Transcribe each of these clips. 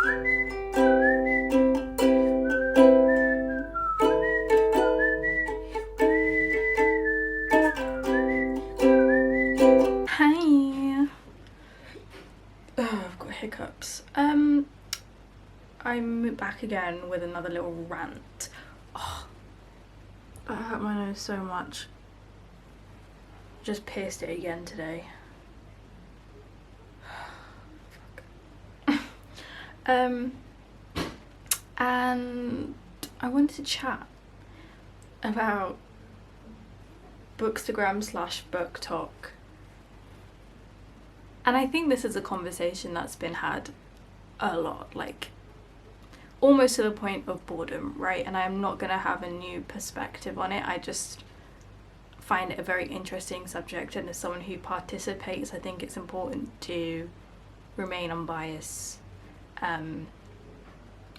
Hi. Oh, I've got hiccups. I'm back again with another little rant. Oh, I hurt my nose so much. Just pierced it again today. And I wanted to chat about bookstagram/booktok. And I think this is a conversation that's been had a lot, like almost to the point of boredom, right? And I'm not gonna have a new perspective on it. I just find it a very interesting subject, and as someone who participates, I think it's important to remain unbiased and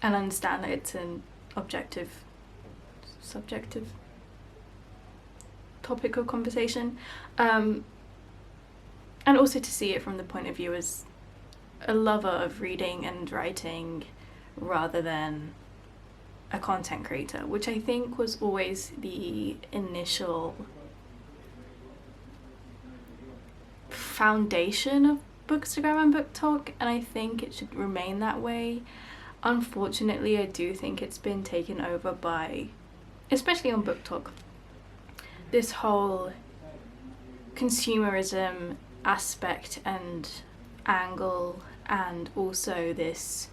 understand that it's an subjective topic of conversation, and also to see it from the point of view as a lover of reading and writing rather than a content creator, which I think was always the initial foundation of Bookstagram and booktok, and I think it should remain that way. Unfortunately, I do think it's been taken over by, especially on booktok, this whole consumerism aspect and angle, and also this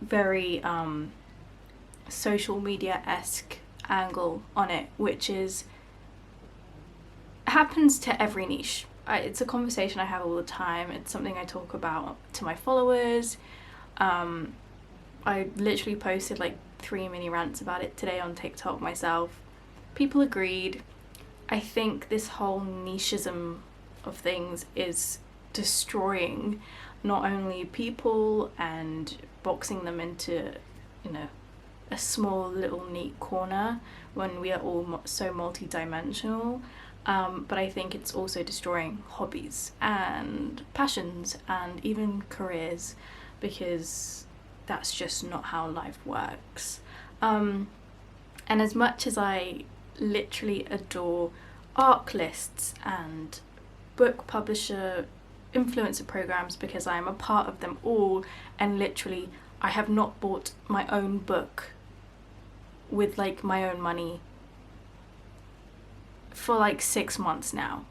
very social media-esque angle on it, which happens to every niche. It's a conversation I have all the time. It's something I talk about to my followers. I literally posted like 3 mini rants about it today on TikTok myself. People agreed. I think this whole nicheism of things is destroying not only people and boxing them into, you know, a small little neat corner when we are all so multi-dimensional, but I think it's also destroying hobbies and passions and even careers, because that's just not how life works. And as much as I literally adore ARC lists and book publisher influencer programs, because I am a part of them all, and literally I have not bought my own book with like my own money for like 6 months now.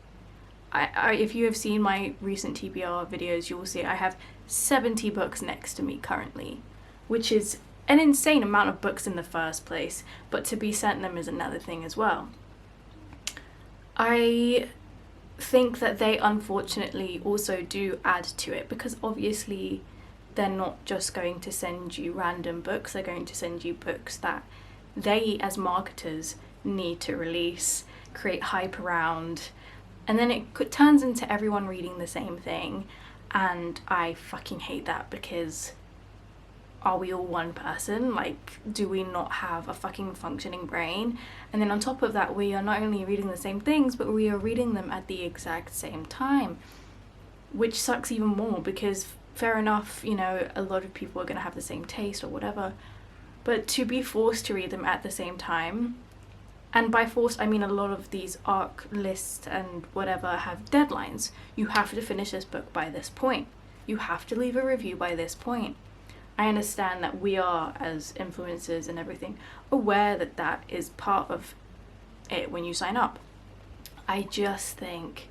If you have seen my recent TBR videos, you will see I have 70 books next to me currently, which is an insane amount of books in the first place, but to be sent them is another thing as well. I think that they unfortunately also do add to it, because obviously they're not just going to send you random books, they're going to send you books that they as marketers need to release, create hype around, and then it turns into everyone reading the same thing, and I fucking hate that, because are we all one person? Like, do we not have a fucking functioning brain? And then on top of that, we are not only reading the same things, but we are reading them at the exact same time, which sucks even more, because fair enough, you know, a lot of people are going to have the same taste or whatever, but to be forced to read them at the same time, and by forced I mean a lot of these ARC lists and whatever have deadlines. You have to finish this book by this point. You have to leave a review by this point. I understand that we are, as influencers and everything, aware that that is part of it when you sign up. I just think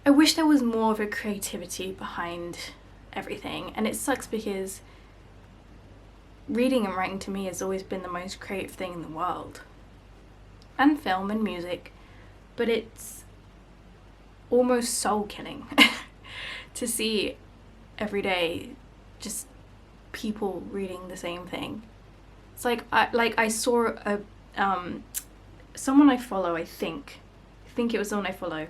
I wish there was more of a creativity behind everything, and it sucks because reading and writing to me has always been the most creative thing in the world, and film and music, but it's almost soul killing to see every day just people reading the same thing. It's like I saw a someone I follow, I think it was someone I follow,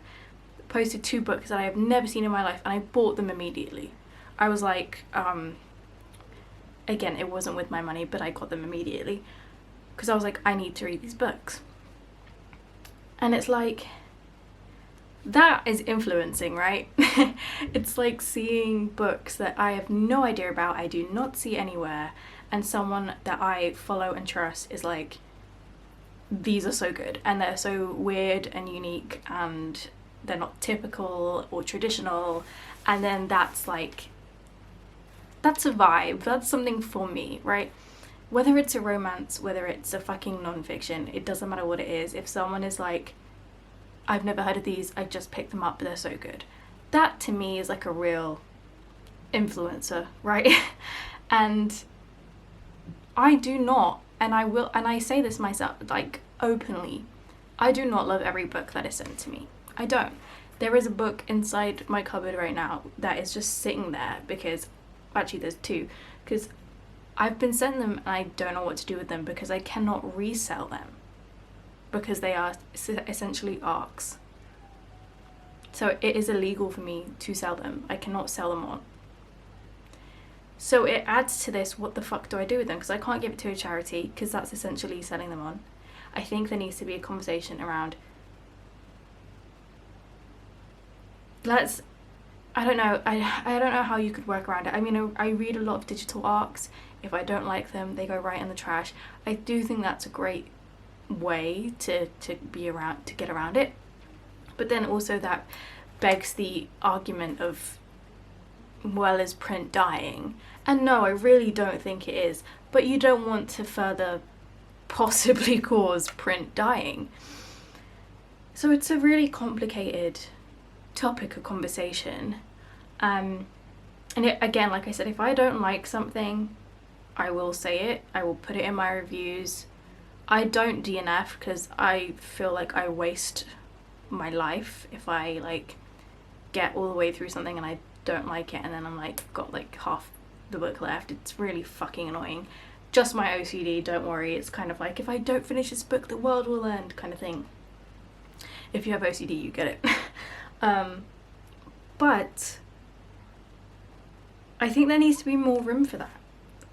posted 2 books that I have never seen in my life, and I bought them immediately. I was like, again, it wasn't with my money, but I got them immediately because I was like, I need to read these books. And it's like, That is influencing, right? It's like seeing books that I have no idea about, I do not see anywhere, and someone that I follow and trust is like, these are so good, and they're so weird and unique, and they're not typical or traditional, and then that's like, that's a vibe, that's something for me, right? Whether it's a romance, whether it's a fucking non-fiction, it doesn't matter what it is. If someone is like, I've never heard of these, I just picked them up, but they're so good, that to me is like a real influencer, right? And I do not, and I will, and I say this myself, like openly, I do not love every book that is sent to me. I don't. There is a book inside my cupboard right now that is just sitting there because, actually there's two, because I've been sent them and I don't know what to do with them because I cannot resell them because they are essentially ARCs. So it is illegal for me to sell them. I cannot sell them on. So it adds to this, what the fuck do I do with them? Because I can't give it to a charity because that's essentially selling them on. I think there needs to be a conversation around, I don't know, I don't know how you could work around it. I mean, I read a lot of digital ARCs. If I don't like them, they go right in the trash. I do think that's a great way to get around it. But then also that begs the argument of, well, is print dying? And no, I really don't think it is. But you don't want to further possibly cause print dying. So it's a really complicated topic of conversation. And again, like I said, if I don't like something, I will say it. I will put it in my reviews. I don't DNF because I feel like I waste my life if I like get all the way through something and I don't like it and then I'm like got like half the book left. It's really fucking annoying. Just my OCD, don't worry. It's kind of like, if I don't finish this book, the world will end kind of thing. If you have OCD, you get it. But I think there needs to be more room for that.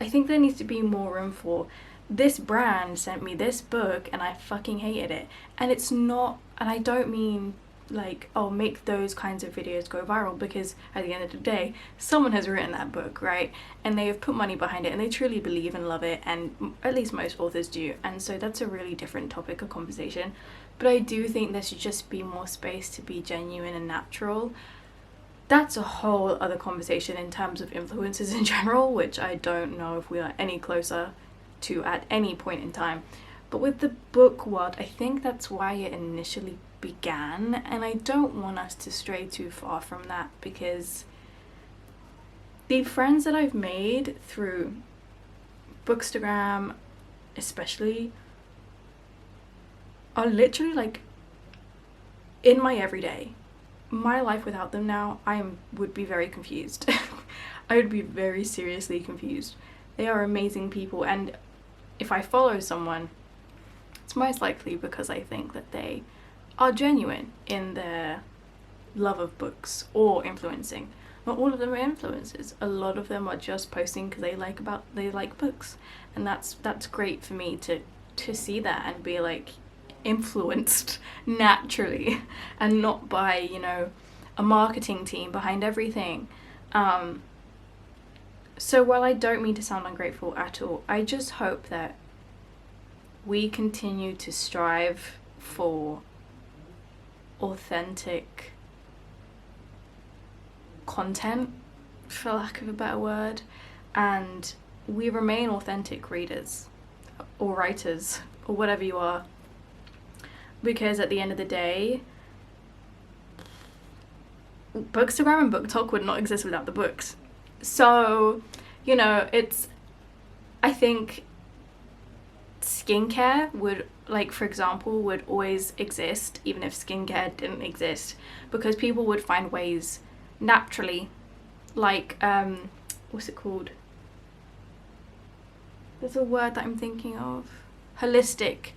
I think there needs to be more room for, this brand sent me this book and I fucking hated it. And it's not, and I don't mean like, oh, make those kinds of videos go viral, because at the end of the day, someone has written that book, right? And they have put money behind it and they truly believe and love it, and at least most authors do. And so that's a really different topic of conversation. But I do think there should just be more space to be genuine and natural. That's a whole other conversation in terms of influencers in general, which I don't know if we are any closer to at any point in time. But with the book world, I think that's why it initially began, and I don't want us to stray too far from that, because the friends that I've made through bookstagram especially are literally like in my everyday. My life without them now, would be very confused. I would be very seriously confused. They are amazing people, and if I follow someone, it's most likely because I think that they are genuine in their love of books or influencing. Not all of them are influencers. A lot of them are just posting because they like books, and that's great for me to see that and be like influenced naturally and not by, you know, a marketing team behind everything. So while I don't mean to sound ungrateful at all, I just hope that we continue to strive for authentic content, for lack of a better word, and we remain authentic readers or writers or whatever you are, because at the end of the day, bookstagram and booktok would not exist without the books. So, you know, I think skincare would, like, for example, would always exist even if skincare didn't exist, because people would find ways naturally, like, what's it called? There's a word that I'm thinking of. Holistic,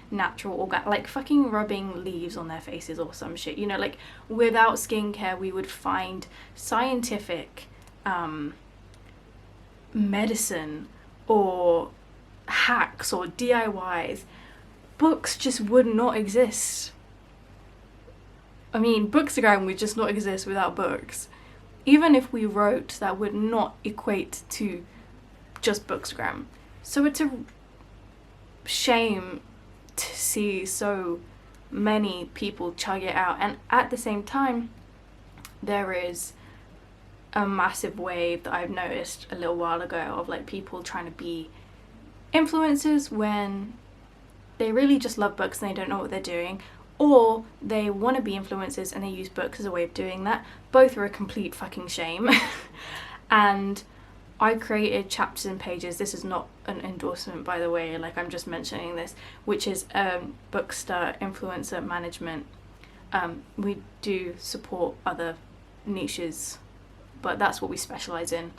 natural, organic, like fucking rubbing leaves on their faces or some shit, you know, like without skincare we would find scientific medicine or hacks or DIYs. Books just would not exist I mean, bookstagram would just not exist without books. Even if we wrote, that would not equate to just bookstagram. So it's a shame to see so many people chug it out, and at the same time there is a massive wave that I've noticed a little while ago of like people trying to be influencers when they really just love books and they don't know what they're doing, or they want to be influencers and they use books as a way of doing that. Both are a complete fucking shame. And I created Chapters and Pages. This is not an endorsement, by the way, like I'm just mentioning this, which is Bookster influencer management. We do support other niches, but that's what we specialize in.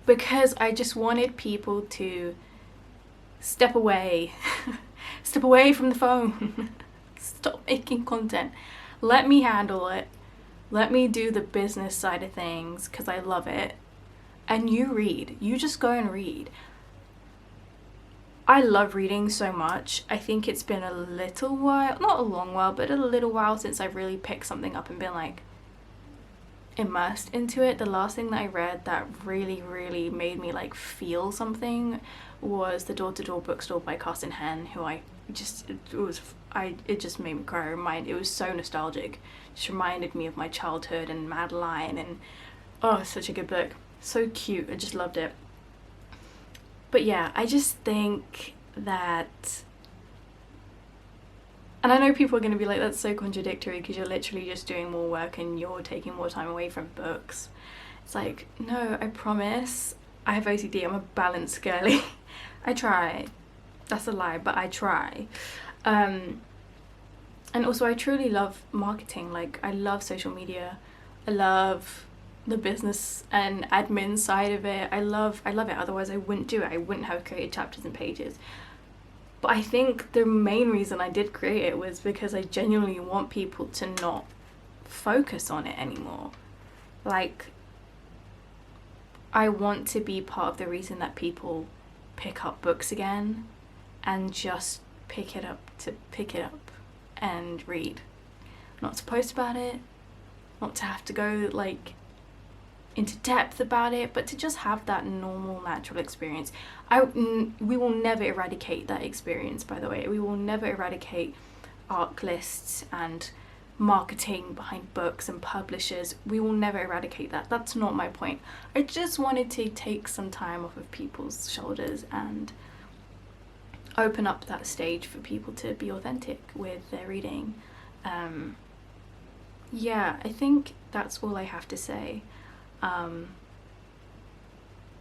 Because I just wanted people to step away from the phone. Stop making content. Let me handle it. Let me do the business side of things because I love it. And you read. You just go and read. I love reading so much. I think it's been a little while, not a long while, but a little while since I've really picked something up and been like immersed into it. The last thing that I read that really, really made me like feel something was The Door-to-Door Bookstore by Carsten Henn, who it just made me cry. It was so nostalgic. Just reminded me of my childhood and Madeline, and oh, such a good book. So cute. I just loved it. But yeah, I just think that, and I know people are going to be like, that's so contradictory because you're literally just doing more work and you're taking more time away from books. It's like, no, I promise. I have OCD. I'm a balanced girly. I try. That's a lie, but I try. And also I truly love marketing. Like, I love social media. I love the business and admin side of it. I love it. Otherwise I wouldn't do it. I wouldn't have created Chapters and Pages. But I think the main reason I did create it was because I genuinely want people to not focus on it anymore. Like, I want to be part of the reason that people pick up books again and just pick it up and read. Not to post about it, not to have to go like into depth about it, but to just have that normal, natural experience. We will never eradicate that experience, by the way. We will never eradicate ARC lists and marketing behind books and publishers. We will never eradicate that. That's not my point. I just wanted to take some time off of people's shoulders and open up that stage for people to be authentic with their reading. Yeah, I think that's all I have to say.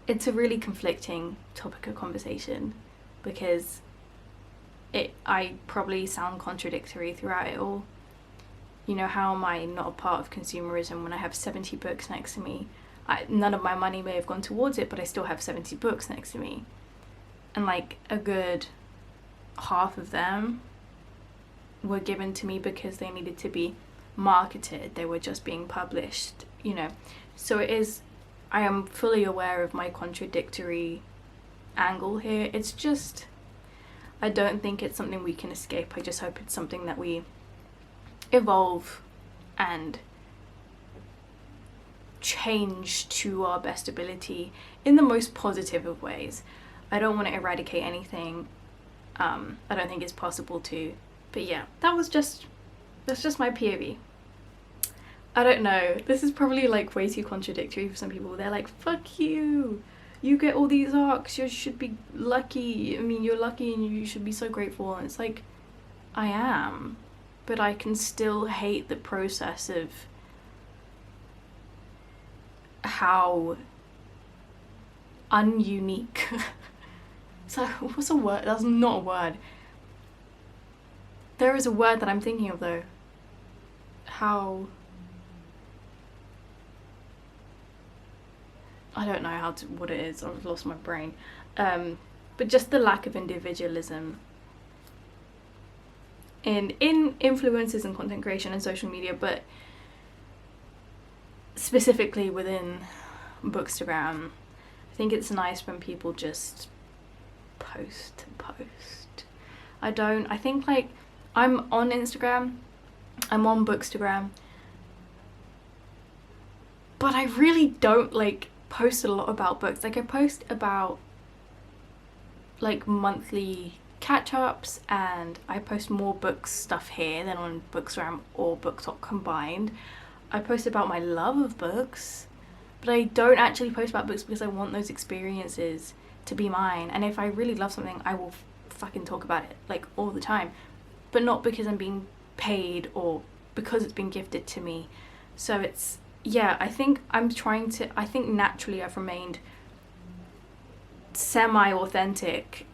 It's a really conflicting topic of conversation because I probably sound contradictory throughout it all. You know, how am I not a part of consumerism when I have 70 books next to me? None of my money may have gone towards it, but I still have 70 books next to me. And like a good half of them were given to me because they needed to be marketed. They were just being published, you know. So I am fully aware of my contradictory angle here. It's just, I don't think it's something we can escape. I just hope it's something that we evolve and change to our best ability in the most positive of ways. I don't want to eradicate anything. I don't think it's possible to. But yeah, that's just my POV. I don't know, this is probably like way too contradictory for some people. They're like, fuck you, you get all these arcs, you should be lucky. I mean, you're lucky and you should be so grateful. And it's like, I am, but I can still hate the process of how ununique. So what's a word? That's not a word. There is a word that I'm thinking of though. How, I don't know what it is. I've lost my brain. But just the lack of individualism in influencers and content creation and social media, but specifically within bookstagram. I think it's nice when people just post. I think like I'm on Instagram I'm on Bookstagram, but I really don't like post a lot about books. Like I post about like monthly catch-ups, and I post more book stuff here than on Bookstagram or booktok combined. I post about my love of books, but I don't actually post about books because I want those experiences to be mine. And if I really love something, I will fucking talk about it like all the time, but not because I'm being paid or because it's been gifted to me. So it's, yeah, I think naturally I've remained semi-authentic.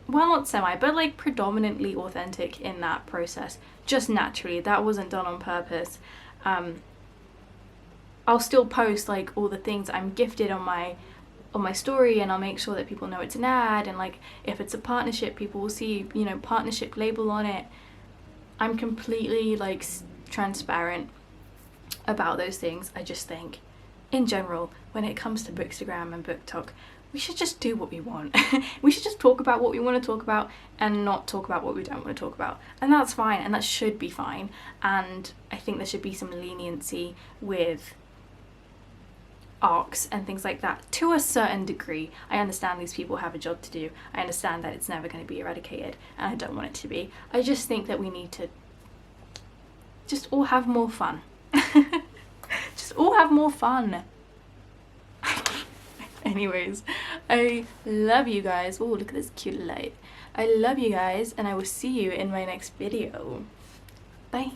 Well, not semi, but like predominantly authentic in that process, just naturally. That wasn't done on purpose. I'll still post like all the things I'm gifted on my story, and I'll make sure that people know it's an ad, and like if it's a partnership, people will see, you know, partnership label on it. I'm completely like transparent about those things. I just think in general, when it comes to Bookstagram and booktok, we should just do what we want. We should just talk about what we want to talk about and not talk about what we don't want to talk about. And that's fine, and that should be fine. And I think there should be some leniency with arcs and things like that to a certain degree. I understand these people have a job to do. I understand that it's never going to be eradicated, and I don't want it to be. I just think that we need to just all have more fun. Just all have more fun. Anyways, I love you guys. Oh, look at this cute light. I love you guys, and I will see you in my next video. Bye.